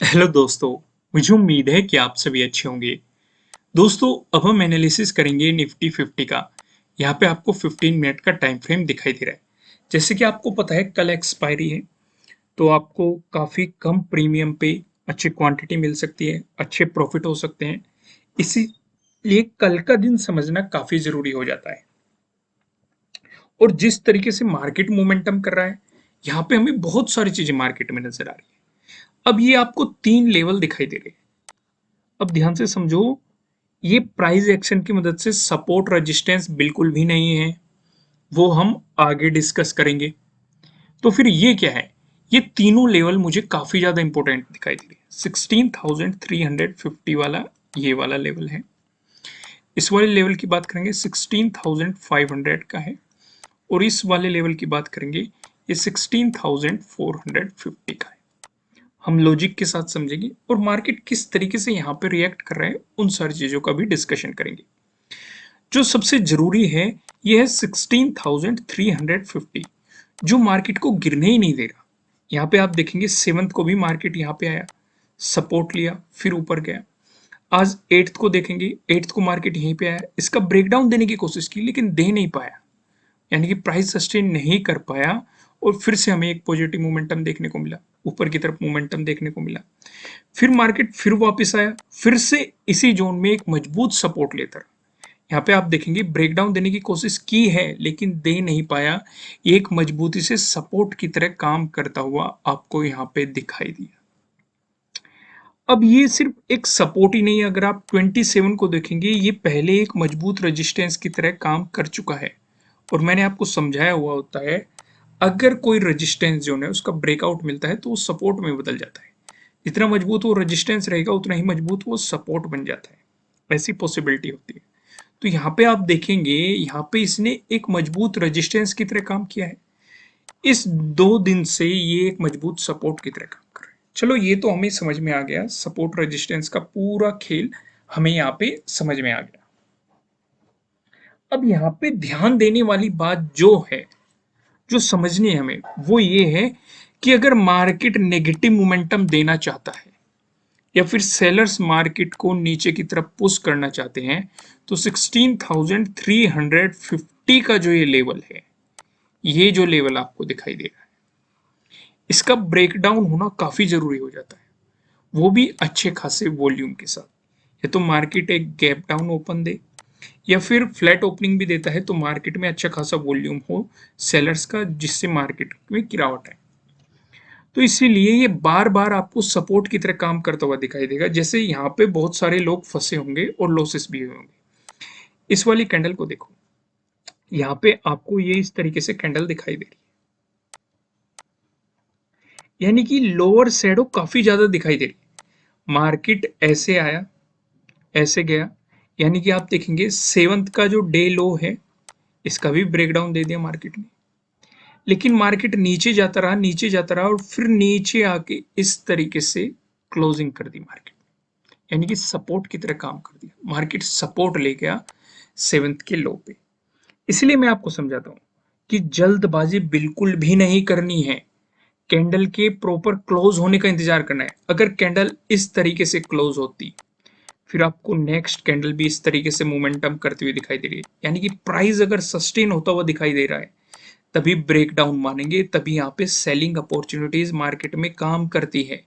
Hello दोस्तों। मुझे उम्मीद है कि आप सभी अच्छे होंगे। दोस्तों, अब हम एनालिसिस करेंगे निफ्टी 50 का। यहाँ पे आपको 15 मिनट का टाइम फ्रेम दिखाई दे रहा है। जैसे कि आपको पता है कल एक्सपायरी है, तो आपको काफ़ी कम प्रीमियम पे अच्छी क्वांटिटी मिल सकती है, अच्छे प्रॉफिट हो सकते हैं। इसीलिए कल का दिन समझना काफ़ी ज़रूरी हो जाता है। और जिस तरीके से मार्केट मोमेंटम कर रहा है, यहाँ पे हमें बहुत सारी चीज़ें मार्केट में नज़र आ रही है। अब ये आपको 3 लेवल दिखाई दे रहे हैं। अब ध्यान से समझो, ये प्राइस एक्शन की मदद से सपोर्ट रेजिस्टेंस बिल्कुल भी नहीं है, वो हम आगे डिस्कस करेंगे। तो फिर ये क्या है? ये तीनों लेवल मुझे काफी ज्यादा इंपॉर्टेंट दिखाई दे रही है। 16,350 वाला ये वाला लेवल है। इस वाले लेवल की बात करेंगे 16,500 का है। और इस वाले लेवल की बात करेंगे, ये 16,450 का है। हम लॉजिक के साथ समझेंगे और मार्केट किस तरीके से यहाँ पे रिएक्ट कर रहा है, उन सारी चीजों का भी डिस्कशन करेंगे। जो सबसे जरूरी है, ये है 16,350, जो मार्केट को गिरने ही नहीं दे रहा। यहाँ पे आप देखेंगे 7th को भी मार्केट यहाँ पे आया, सपोर्ट लिया, फिर ऊपर गया। आज 8th को देखेंगे, 8th को मार्केट यहीं पे आया, इसका ब्रेकडाउन देने की कोशिश की लेकिन दे नहीं पाया, यानी कि प्राइस सस्टेन नहीं कर पाया। और फिर से हमें एक पॉजिटिव मोमेंटम देखने को मिला, ऊपर की तरफ मोमेंटम देखने को मिला। फिर मार्केट फिर वापस आया, फिर से इसी जोन में एक मजबूत सपोर्ट लेकर यहाँ पे आप देखेंगे ब्रेकडाउन देने की कोशिश की है लेकिन दे नहीं पाया। एक मजबूती से सपोर्ट की तरह काम करता हुआ आपको यहाँ पे दिखाई दिया। अब ये सिर्फ एक सपोर्ट ही नहीं है, अगर आप 27 को देखेंगे, ये पहले एक मजबूत रेजिस्टेंस की तरह काम कर चुका है। और मैंने आपको समझाया हुआ होता है, अगर कोई रेजिस्टेंस जोन है उसका ब्रेकआउट मिलता है तो वो सपोर्ट में बदल जाता है। जितना मजबूत वो रेजिस्टेंस रहेगा उतना ही मजबूत वो सपोर्ट बन जाता है। ऐसी पॉसिबिलिटी होती है। तो यहाँ पे आप देखेंगे, यहाँ पे इसने एक मजबूत रेजिस्टेंस की तरह काम किया है। इस 2 दिन से ये एक मजबूत सपोर्ट की तरह काम कर रहा है। चलो, ये तो हमें समझ में आ गया, सपोर्ट रेजिस्टेंस का पूरा खेल हमें यहाँ पे समझ में आ गया। अब यहाँ पे ध्यान देने वाली बात जो है, जो समझनी है हमें, वो ये है कि अगर मार्केट नेगेटिव मोमेंटम देना चाहता है या फिर सेलर्स मार्केट को नीचे की तरफ पुश करना चाहते हैं, तो 16,350 का जो ये लेवल है, ये जो लेवल आपको दिखाई दे रहा है, इसका ब्रेकडाउन होना काफी जरूरी हो जाता है, वो भी अच्छे खासे वॉल्यूम के साथ। या तो मार्केट एक गैप डाउन ओपन दे या फिर फ्लैट ओपनिंग भी देता है, तो मार्केट में अच्छा खासा वॉल्यूम हो सेलर्स का, जिससे मार्केट में गिरावट है। तो इसीलिए ये बार बार आपको सपोर्ट की तरह काम करता हुआ दिखाई देगा। जैसे यहाँ पे बहुत सारे लोग फंसे होंगे और लॉसेस भी हुए होंगे। इस वाली कैंडल को देखो, यहाँ पे आपको ये इस तरीके से कैंडल दिखाई दे रही है, यानी कि लोअर शैडो काफी ज्यादा दिखाई दे रही है। मार्केट ऐसे आया, ऐसे गया, यानी कि आप देखेंगे 7th का जो डे लो है, इसका भी ब्रेकडाउन दे दिया मार्केट ने। लेकिन मार्केट नीचे जाता रहा, नीचे जाता रहा और फिर नीचे आके इस तरीके से क्लोजिंग कर दी मार्केट, यानी कि सपोर्ट की तरह काम कर दिया। मार्केट सपोर्ट ले गया 7th के लो पे। इसलिए मैं आपको समझाता हूं कि जल्दबाजी बिल्कुल भी नहीं करनी है। कैंडल के प्रॉपर क्लोज होने का इंतजार करना है। अगर कैंडल इस तरीके से क्लोज होती, फिर आपको नेक्स्ट कैंडल भी इस तरीके से मोमेंटम करती हुई दिखाई दे रही है, यानी कि प्राइस अगर सस्टेन होता हुआ दिखाई दे रहा है, तभी ब्रेकडाउन मानेंगे, तभी यहाँ पे सेलिंग अपॉर्चुनिटीज मार्केट में काम करती है।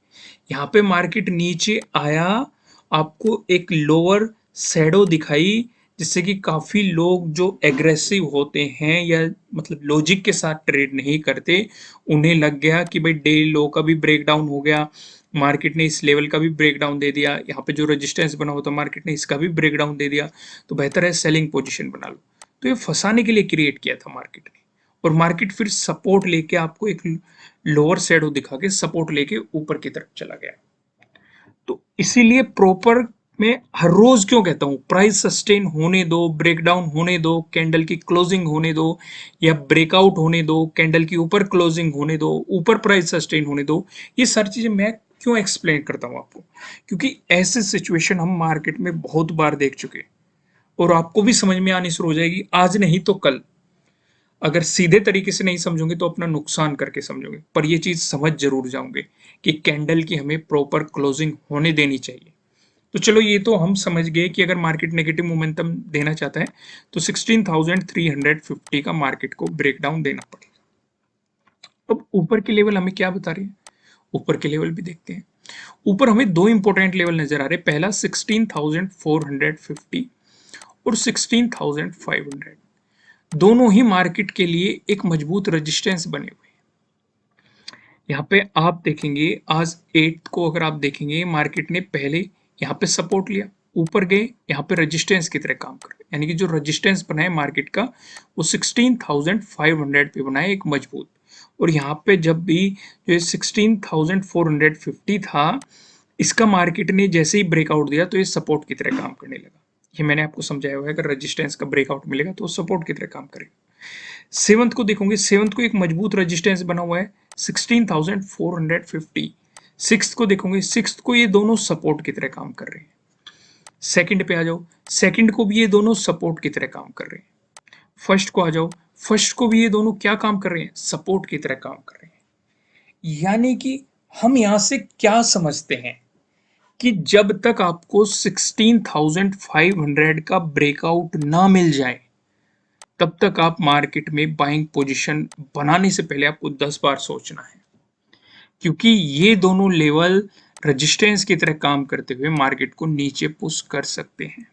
यहाँ पे मार्केट नीचे आया, आपको एक लोअर शैडो दिखाई, जिससे कि काफी लोग जो एग्रेसिव होते हैं या मतलब लॉजिक के साथ ट्रेड नहीं करते, उन्हें लग गया कि भाई डे लो का भी ब्रेकडाउन हो गया, मार्केट ने इस लेवल का भी ब्रेकडाउन दे दिया, यहाँ पे जो रेजिस्टेंस बना हुआ था मार्केट ने इसका भी ब्रेकडाउन दे दिया, तो बेहतर है सेलिंग पोजीशन बना लो। तो ये फंसाने के लिए क्रिएट किया था मार्केट ने। और मार्केट फिर सपोर्ट लेके आपको एक लोअर शैडो दिखा के सपोर्ट लेके ऊपर की तरफ चला गया। तो इसीलिए प्रॉपर मैं हर रोज क्यों कहता हूं, प्राइस सस्टेन होने दो, ब्रेकडाउन होने दो, कैंडल की क्लोजिंग होने दो, या ब्रेकआउट होने दो, कैंडल की ऊपर क्लोजिंग होने दो, ऊपर प्राइस सस्टेन होने दो। ये सारी चीजें मैं क्यों एक्सप्लेन करता हूं आपको, क्योंकि ऐसे सिचुएशन हम मार्केट में बहुत बार देख चुके, और आपको भी समझ में आनी शुरू हो जाएगी, आज नहीं तो कल। अगर सीधे तरीके से नहीं समझोगे तो अपना नुकसान करके समझोगे, पर ये चीज समझ जरूर जाओगे कि कैंडल की हमें प्रॉपर क्लोजिंग होने देनी चाहिए। तो चलो ये तो हम समझ गए कि अगर मार्केट नेगेटिव मोमेंटम देना चाहता है तो 16,350 का मार्केट को ब्रेकडाउन देना पड़ेगा। अब ऊपर के लेवल हमें क्या बता रहे हैं, ऊपर के लेवल भी देखते हैं। ऊपर हमें दो इंपॉर्टेंट लेवल नजर आ रहे हैं, पहला 16,450 और 16,500, दोनों ही मार्केट के लिए एक मजबूत रेजिस्टेंस बने हुए हैं। यहाँ पे आप देखेंगे आज 8 को अगर आप देखेंगे मार्केट ने पहले यहाँ पे सपोर्ट लिया, ऊपर गए, यहाँ पे रेजिस्टेंस की तरह काम कर रहे, यानी कि जो रेजिस्टेंस बनाए मार्केट का वो 16,500 पे बनाए एक मजबूत। और यहाँ पे जब भी जो 16,450 था, इसका मार्केट ने जैसे ही ब्रेकआउट दिया तो ये सपोर्ट की तरह काम करने लगा। ये मैंने आपको समझाया हुआ है, अगर रेजिस्टेंस का ब्रेकआउट मिलेगा तो सपोर्ट की तरह काम करेगा। सेवंथ को देखोगे, सेवंथ को एक मजबूत रेजिस्टेंस बना हुआ है 16,450। सिक्स्थ को देखोगे, सिक्स्थ को ये दोनों सपोर्ट की तरह काम कर रहे हैं। सेकंड पे आ जाओ, सेकंड को भी ये दोनों सपोर्ट की तरह काम कर रहे हैं। फर्स्ट को आ जाओ, फर्स्ट को भी ये दोनों क्या काम कर रहे हैं, सपोर्ट की तरह काम कर रहे हैं। यानी कि हम यहां से क्या समझते हैं कि जब तक आपको 16,500 का ब्रेकआउट ना मिल जाए तब तक आप मार्केट में बाइंग पोजीशन बनाने से पहले आपको 10 बार सोचना है, क्योंकि ये दोनों लेवल रेजिस्टेंस की तरह काम करते हुए मार्केट को नीचे पुश कर सकते हैं।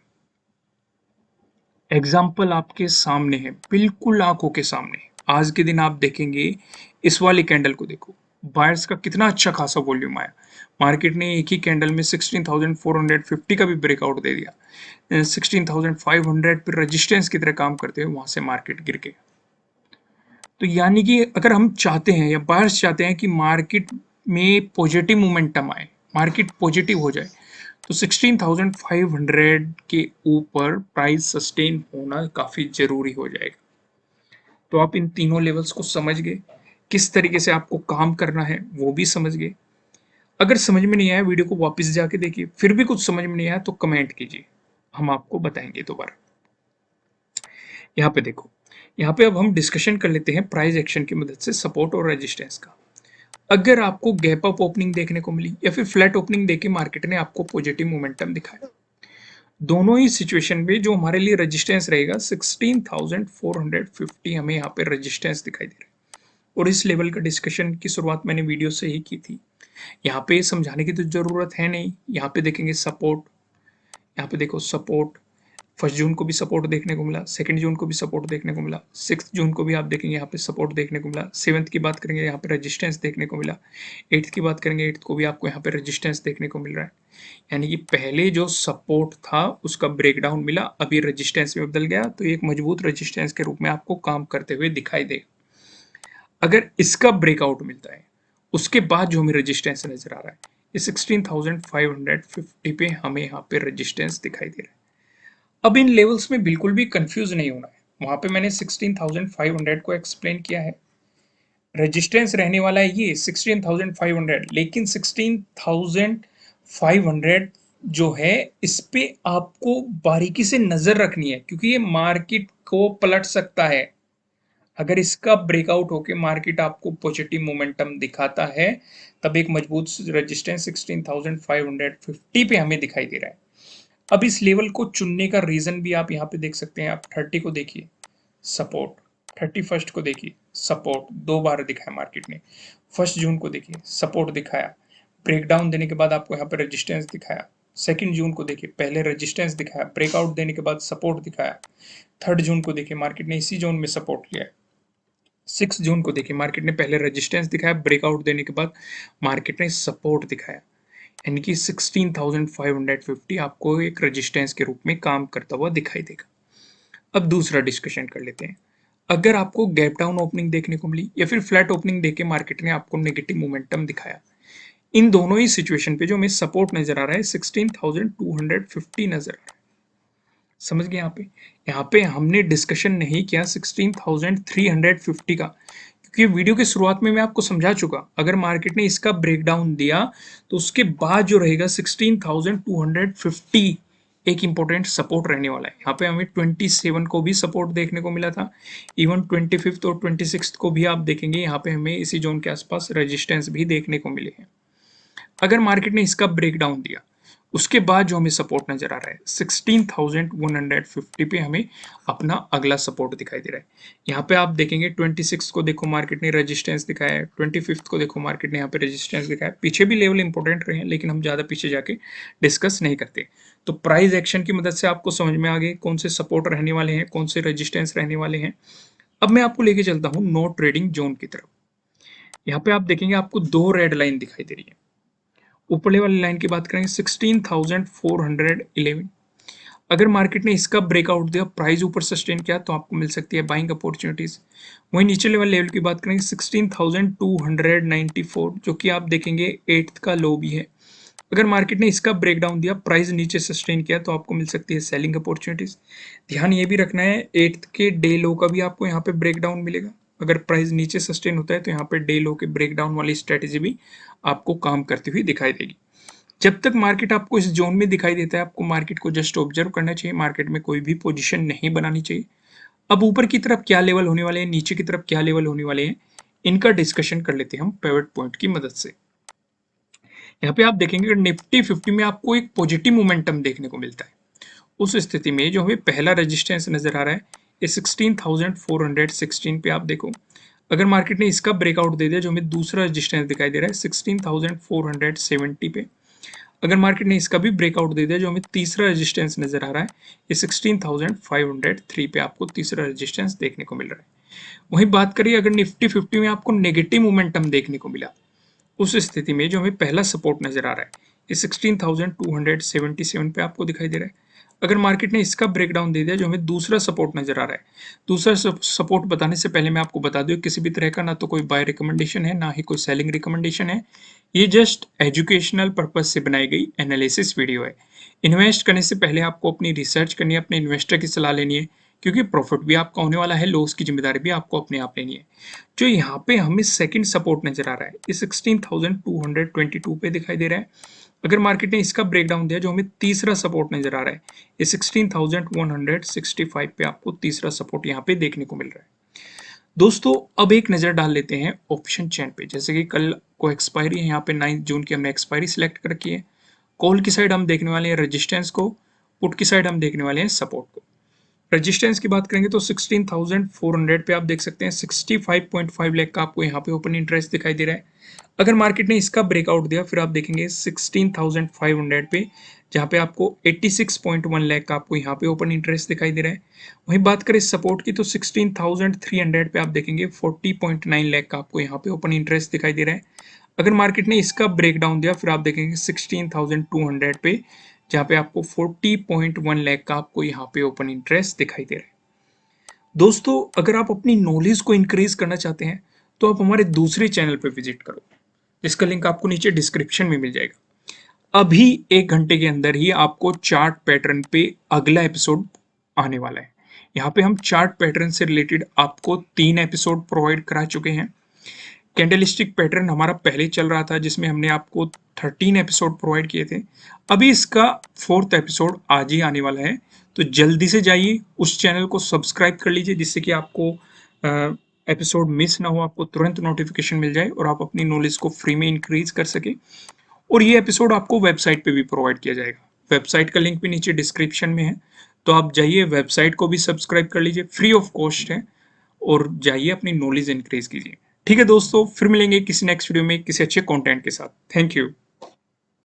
एग्जाम्पल आपके सामने है, बिल्कुल आंखों के सामने। आज के दिन आप देखेंगे, इस वाली कैंडल को देखो, बायर्स का कितना अच्छा खासा वॉल्यूम आया। मार्केट ने एक ही कैंडल में 16,450 का भी ब्रेकआउट दे दिया, 16,500 पर रेजिस्टेंस की तरह काम करते हुए वहां से मार्केट गिर गया। तो यानी कि अगर हम चाहते हैं या बायर्स चाहते हैं कि मार्केट में पॉजिटिव मोमेंटम आए, मार्केट पॉजिटिव हो जाए, तो 16,500 के ऊपर प्राइस सस्टेन होना काफी जरूरी हो जाएगा। तो आप इन तीनों लेवल्स को समझ गए, किस तरीके से आपको काम करना है वो भी समझ गए। अगर समझ में नहीं आया वीडियो को वापस जाके देखिए, फिर भी कुछ समझ में नहीं आया तो कमेंट कीजिए, हम आपको बताएंगे दोबारा। यहाँ पे देखो, यहाँ पे अब हम डिस्कशन कर लेते हैं प्राइस एक्शन की मदद से सपोर्ट और रेजिस्टेंस का। अगर आपको गैप अप ओपनिंग देखने को मिली या फिर फ्लैट ओपनिंग देके मार्केट ने आपको पॉजिटिव मोमेंटम दिखाया, दोनों ही सिचुएशन में जो हमारे लिए रेजिस्टेंस रहेगा 16,450 हमें यहाँ पे रेजिस्टेंस दिखाई दे रहा है। और इस लेवल का डिस्कशन की शुरुआत मैंने वीडियो से ही की थी, यहाँ पे समझाने की तो जरूरत है नहीं। यहाँ पे देखेंगे सपोर्ट, यहाँ पे देखो सपोर्ट, 1 जून को भी सपोर्ट देखने को मिला, 2 जून को भी सपोर्ट देखने को मिला, 6 जून को भी आप देखेंगे यहाँ पे सपोर्ट देखने को मिला, 7th की बात करेंगे यहाँ पे रेजिस्टेंस देखने को मिला, 8th की बात करेंगे 8th को भी आपको यहाँ पे रेजिस्टेंस देखने को मिल रहा है। यानी कि पहले जो सपोर्ट था उसका ब्रेकडाउन मिला, अभी रेजिस्टेंस में बदल गया, तो एक मजबूत रेजिस्टेंस के रूप में आपको काम करते हुए दिखाई देगा। अगर इसका ब्रेकआउट मिलता है उसके बाद जो हमें रेजिस्टेंस नजर आ रहा है, ये 16,550 पे हमें यहाँ पे रेजिस्टेंस दिखाई दे रहा है। अब इन लेवल्स में बिल्कुल भी कंफ्यूज नहीं होना है, वहां पे मैंने 16,500 को एक्सप्लेन किया है। रेजिस्टेंस रहने वाला है ये 16,500, लेकिन 16,500 जो है इस पे आपको बारीकी से नजर रखनी है, क्योंकि ये मार्केट को पलट सकता है। अगर इसका ब्रेकआउट होके मार्केट आपको पॉजिटिव मोमेंटम दिखाता है, तब एक मजबूत रेजिस्टेंस 16,550 पे हमें दिखाई दे रहा है। अब इस लेवल को चुनने का रीजन भी आप यहाँ पे देख सकते हैं। आप 30 को देखिए सपोर्ट, 31st को देखिए सपोर्ट, 2 बार दिखाया मार्केट ने, 1 जून को देखिए सपोर्ट दिखाया, ब्रेकडाउन देने के बाद आपको यहाँ पे रेजिस्टेंस दिखाया, 2 जून को देखिए पहले रेजिस्टेंस दिखाया, ब्रेकआउट देने के बाद सपोर्ट दिखाया, 3 जून को देखिए मार्केट ने इसी जोन में सपोर्ट लिया है, 6 जून को देखिए मार्केट ने पहले रेजिस्टेंस दिखाया, ब्रेकआउट देने के बाद मार्केट ने सपोर्ट दिखाया। यानी कि 16,550 आपको एक रेजिस्टेंस के रूप में काम करता हुआ दिखाई देगा। अब दूसरा डिस्कशन कर लेते हैं। अगर आपको गैप डाउन ओपनिंग देखने को मिली या फिर फ्लैट ओपनिंग देके मार्केट ने आपको नेगेटिव मोमेंटम दिखाया, इन दोनों ही सिचुएशन पे जो हमें सपोर्ट नजर आ रहा है 16,250 नजर आ रहा है। समझ गए? यहाँ पे हमने डिस्कशन नहीं किया 16,350 का, क्योंकि वीडियो की शुरुआत में मैं आपको समझा चुका, अगर मार्केट ने इसका ब्रेकडाउन दिया तो उसके बाद जो रहेगा 16,250, एक इंपॉर्टेंट सपोर्ट रहने वाला है। यहाँ पे हमें 27 को भी सपोर्ट देखने को मिला था, इवन 25th और 26th को भी आप देखेंगे यहाँ पे हमें इसी जोन के आसपास रेजिस्टेंस भी देखने को मिले हैं। अगर मार्केट ने इसका ब्रेकडाउन दिया, उसके बाद जो हमें सपोर्ट नजर आ रहा है 16,150 पे हमें अपना अगला सपोर्ट दिखाई दे रहा है। यहाँ पे आप देखेंगे 26 को देखो मार्केट ने रेजिस्टेंस दिखाया है, 25th को देखो मार्केट ने यहाँ पे रेजिस्टेंस दिखाया है। पीछे भी लेवल इंपॉर्टेंट रहे हैं, लेकिन हम ज्यादा पीछे जाके डिस्कस नहीं करते। तो प्राइस एक्शन की मदद से आपको समझ में आ गए कौन से सपोर्ट रहने वाले हैं, कौन से रेजिस्टेंस रहने वाले हैं। अब मैं आपको लेके चलता हूँ नो ट्रेडिंग जोन की तरफ। यहाँ पे आप देखेंगे आपको दो रेड लाइन दिखाई दे रही है। ऊपरले वाली लाइन की बात करेंगे 16,411। अगर मार्केट ने इसका ब्रेकआउट दिया, प्राइस ऊपर सस्टेन किया, तो आपको मिल सकती है बाइंग अपॉर्चुनिटीज। वहीं नीचे लेवल लेवल की बात करेंगे 16,294, जो कि आप देखेंगे 8th का लो भी है। अगर मार्केट ने इसका ब्रेकडाउन दिया, प्राइस नीचे सस्टेन किया, तो आपको मिल सकती है सेलिंग अपॉर्चुनिटीज। ध्यान ये भी रखना है 8th के डे लो का भी आपको यहाँ पे ब्रेकडाउन मिलेगा। अगर प्राइस नीचे सस्टेन होता है तो यहाँ पे डे लो के ब्रेकडाउन वाली स्ट्रेटेजी भी आपको काम करती हुई दिखाई देगी। जब तक मार्केट आपको इस जोन में दिखाई देता है, आपको मार्केट को जस्ट ऑब्जर्व करना चाहिए, मार्केट में कोई भी पोजीशन नहीं बनानी चाहिए। अब ऊपर की तरफ क्या लेवल होने वाले हैं, नीचे की तरफ क्या लेवल होने वाले हैं, इनका डिस्कशन कर लेते हैं हम पिवट पॉइंट की मदद से। यहाँ पे आप देखेंगे निफ्टी 50 में आपको एक पॉजिटिव मोमेंटम देखने को मिलता है। उस स्थिति में जो हमें पहला रेजिस्टेंस नजर आ रहा है ये 16,416 पे आप देखो। अगर मार्केट ने इसका ब्रेकआउट दे दिया, जो हमें दूसरा रेजिस्टेंस दिखाई दे रहा है 16,470 पे। अगर मार्केट ने इसका भी ब्रेकआउट दे दिया, जो हमें तीसरा रेजिस्टेंस नजर आ रहा है ये 16,503 पे आपको तीसरा रेजिस्टेंस देखने को मिल रहा है। वहीं बात करिए अगर निफ्टी 50 में आपको नेगेटिव मोमेंटम देखने को मिला, उस स्थिति में जो हमें पहला सपोर्ट नजर आ रहा है ये 16,277 पे आपको दिखाई दे रहा है। अगर मार्केट ने इसका ब्रेकडाउन दे दिया, जो हमें दूसरा सपोर्ट नजर आ रहा है, दूसरा सपोर्ट बताने से पहले मैं आपको बता दूं किसी भी तरह का ना तो कोई बाय रिकमेंडेशन है, ना ही कोई सेलिंग रिकमेंडेशन है। ये जस्ट एजुकेशनल पर्पज से बनाई गई एनालिसिस वीडियो है। इन्वेस्ट करने से पहले आपको अपनी रिसर्च करनी है, अपने इन्वेस्टर की सलाह लेनी है, क्योंकि प्रॉफिट भी आपका होने वाला है, लॉस की जिम्मेदारी भी आपको अपने आप लेनी है। जो यहाँ पे हमें सेकंड सपोर्ट नजर आ रहा है ये 16,222 पे दिखाई दे रहा है। अगर मार्केट ने इसका ब्रेकडाउन दिया, जो हमें तीसरा सपोर्ट नजर आ रहा है ये 16,165 पे आपको तीसरा सपोर्ट यहाँ पे देखने को मिल रहा है। दोस्तों अब एक नजर डाल लेते हैं ऑप्शन चेन पे। जैसे कि कल को एक्सपायरी है, यहाँ पे 9 जून की हमने एक्सपायरी सिलेक्ट कर रखी है। कॉल की साइड हम देखने वाले हैं रेजिस्टेंस को, पुट की साइड हम देखने वाले हैं सपोर्ट को। रेजिस्टेंस की बात करेंगे तो 16,400 पे आप देख सकते हैं 65.5 लाख का आपको यहाँ पे ओपन इंटरेस्ट दिखाई दे रहा है। अगर मार्केट ने इसका ब्रेकआउट दिया, फिर आप देखेंगे 16,500 पे, जहाँ पे आपको 86.1 लाख का आपको यहाँ पे ओपन इंटरेस्ट दिखाई दे रहा है। वहीं बात करें सपोर्ट की तो 16,300 पे आप देखेंगे 40.9 लाख का आपको यहाँ पे ओपन इंटरेस्ट दिखाई दे रहा है। अगर मार्केट ने इसका ब्रेकडाउन दिया, फिर आप देखेंगे 16,200 पे, जहाँ पे आपको 40.1 लाख का आपको यहाँ पे ओपन इंटरेस्ट दिखाई दे रहा है। दोस्तों अगर आप अपनी नॉलेज को इंक्रीज करना चाहते हैं तो आप हमारे दूसरे चैनल पर विजिट करो, जिसका लिंक आपको नीचे डिस्क्रिप्शन में मिल जाएगा। अभी 1 घंटे के अंदर ही आपको चार्ट पैटर्न पे अगला एपिसोड आने वाला है। यहाँ पे हम चार्ट पैटर्न से रिलेटेड आपको 3 एपिसोड प्रोवाइड करा चुके हैं। कैंडलस्टिक पैटर्न हमारा पहले चल रहा था, जिसमें हमने आपको 13 एपिसोड प्रोवाइड किए थे। अभी इसका 4th एपिसोड आज ही आने वाला है, तो जल्दी से जाइए उस चैनल को सब्सक्राइब कर लीजिए, जिससे कि आपको एपिसोड मिस ना हो, आपको तुरंत नोटिफिकेशन मिल जाए और आप अपनी नॉलेज को फ्री में इंक्रीज कर सके। और ये एपिसोड आपको वेबसाइट पे भी प्रोवाइड किया जाएगा। वेबसाइट का लिंक भी नीचे डिस्क्रिप्शन में है, तो आप जाइए वेबसाइट को भी सब्सक्राइब कर लीजिए, फ्री ऑफ कॉस्ट है, और जाइए अपनी नॉलेज इंक्रीज कीजिए। ठीक है दोस्तों, फिर मिलेंगे किसी नेक्स्ट वीडियो में किसी अच्छे कंटेंट के साथ। Thank you.